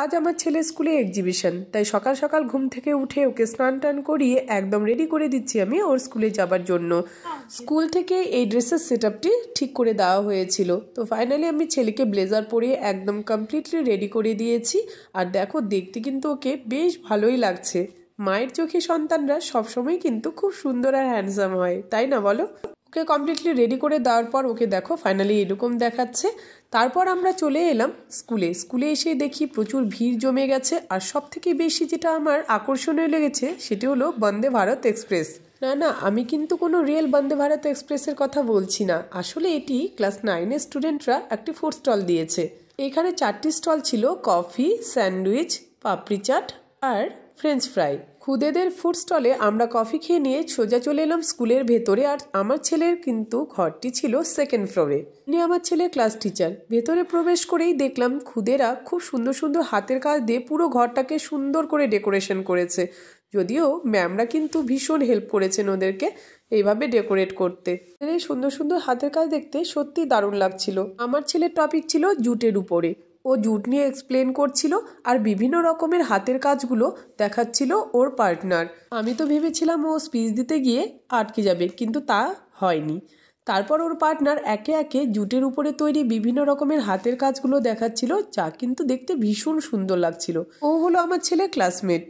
আজ আমার ছেলের স্কুলে এক্সিবিশন, তাই সকাল সকাল ঘুম থেকে উঠে ওকে স্নান টান করিয়ে একদম রেডি করে দিচ্ছি আমি ওর স্কুলে যাবার জন্য। স্কুল থেকে এই ড্রেসের সেটআপটি ঠিক করে দেওয়া হয়েছিল, তো ফাইনালি আমি ছেলেকে ব্লেজার পরিয়ে একদম কমপ্লিটলি রেডি করে দিয়েছি। আর দেখো, দেখতে কিন্তু ওকে বেশ ভালোই লাগছে। মায়ের চোখে সন্তানরা সবসময় কিন্তু খুব সুন্দর আর হ্যান্ডসাম হয়, তাই না বলো? ওকে কমপ্লিটলি রেডি করে দেওয়ার পর ওকে দেখো ফাইনালি এরকম দেখাচ্ছে। তারপর আমরা চলে এলাম স্কুলে এসে দেখি প্রচুর ভিড় জমে গেছে। আর সব থেকে বেশি যেটা আমার আকর্ষণীয় লেগেছে সেটি হলো বন্দে ভারত এক্সপ্রেস। না, আমি কিন্তু কোনো রিয়েল বন্দে ভারত এক্সপ্রেসের কথা বলছি না। আসলে এটি ক্লাস 9-এর স্টুডেন্টরা একটি ফুড স্টল দিয়েছে। এখানে 4টি স্টল ছিল: কফি, স্যান্ডউইচ, পাপড়ি চাট আর ফ্রেঞ্চ ফ্রাই। খুদেদের ফুড স্টলে আমরা কফি খেয়ে নিয়ে সোজা চলে এলাম স্কুলের ভেতরে। আর আমার ছেলের কিন্তু ঘরটি ছিল 2nd ফ্লোরে। ইনি আমার ছেলের ক্লাস টিচার। ভেতরে প্রবেশ করেই দেখলাম খুদেরা খুব সুন্দর সুন্দর হাতের কাজ দিয়ে পুরো ঘরটাকে সুন্দর করে ডেকোরেশন করেছে। যদিও ম্যামরা কিন্তু ভীষণ হেল্প করেছেন ওদেরকে এইভাবে ডেকোরেট করতে। এই সুন্দর সুন্দর হাতের কাজ দেখতে সত্যি দারুণ লাগছিল। আমার ছেলের টপিক ছিল জুটের উপরে। ও জুট নিয়ে এক্সপ্লেন করছিল আর বিভিন্ন রকমের হাতের কাজগুলো দেখাচ্ছিল ওর পার্টনার। আমি তো ভেবেছিলাম ও স্পিচ দিতে গিয়ে আটকে যাবে, কিন্তু তা হয়নি। তারপর ওর পার্টনার একে একে জুটের উপরে তৈরি বিভিন্ন রকমের হাতের কাজগুলো দেখাচ্ছিল, যা কিন্তু দেখতে ভীষণ সুন্দর লাগছিল। ও হলো আমার ছেলের ক্লাসমেট,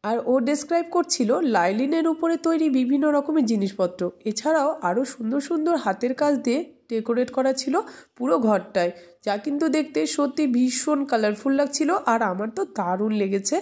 আর ও ডেসক্রাইব করছিল লাইলিনের উপরে তৈরি বিভিন্ন রকমের জিনিসপত্র। এছাড়াও আরও সুন্দর সুন্দর হাতের কাজ দিয়ে ডেকোরেট করা ছিল পুরো ঘরটায়, যা কিন্তু দেখতে সত্যি ভীষণ কালারফুল লাগছিল। আর আমার তো দারুণ লেগেছে।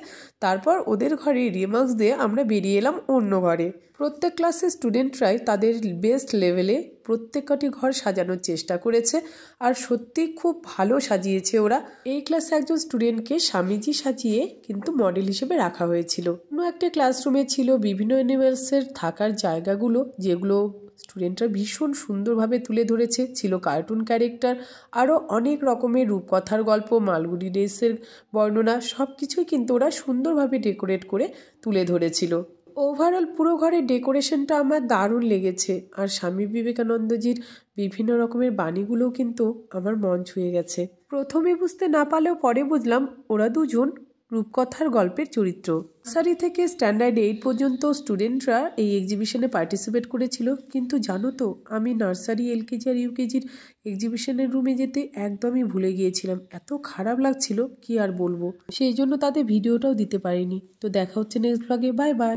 তারপর ওদের ঘরে রিমার্কস দিয়ে আমরা বেরিয়ে এলাম অন্য ঘরে। প্রত্যেক ক্লাসের স্টুডেন্টরাই তাদের বেস্ট লেভেলে প্রত্যেকটি ঘর সাজানোর চেষ্টা করেছে, আর সত্যি খুব ভালো সাজিয়েছে ওরা। এই ক্লাসে একজন স্টুডেন্টকে স্বামীজি সাজিয়ে কিন্তু মডেল হিসেবে রাখা হয়েছিল। অন্য একটা ক্লাসরুমে ছিল বিভিন্ন অ্যানিমেলসের থাকার জায়গাগুলো, যেগুলো স্টুডেন্টরা ভীষণ সুন্দরভাবে তুলে ধরেছে। ছিল কার্টুন ক্যারেক্টার, আরও অনেক রকমের রূপকথার গল্প, মালগুড়ি ডেসের বর্ণনা, সব কিছুই কিন্তু ওরা সুন্দরভাবে ডেকোরেট করে তুলে ধরেছিল। ওভারঅল পুরো ঘরের ডেকোরেশনটা আমার দারুণ লেগেছে। আর স্বামী বিবেকানন্দজির বিভিন্ন রকমের বাণীগুলোও কিন্তু আমার মন ছুঁয়ে গেছে। প্রথমে বুঝতে না পারলেও পরে বুঝলাম ওরা দুজন রূপকথার গল্পের চরিত্র। নার্সারি থেকে স্ট্যান্ডার্ড 8 পর্যন্ত স্টুডেন্টরা এই এক্সিবিশনে পার্টিসিপেট করেছিল। কিন্তু জানো তো, আমি নার্সারি, এলকেজি আর ইউকেজির এক্সিবিশনের রুমে যেতে একদমই ভুলে গিয়েছিলাম। এত খারাপ লাগছিল কি আর বলবো। সেই জন্য তাদের ভিডিওটাও দিতে পারিনি। তো দেখা হচ্ছে নেক্সট ব্লগে। Bye bye.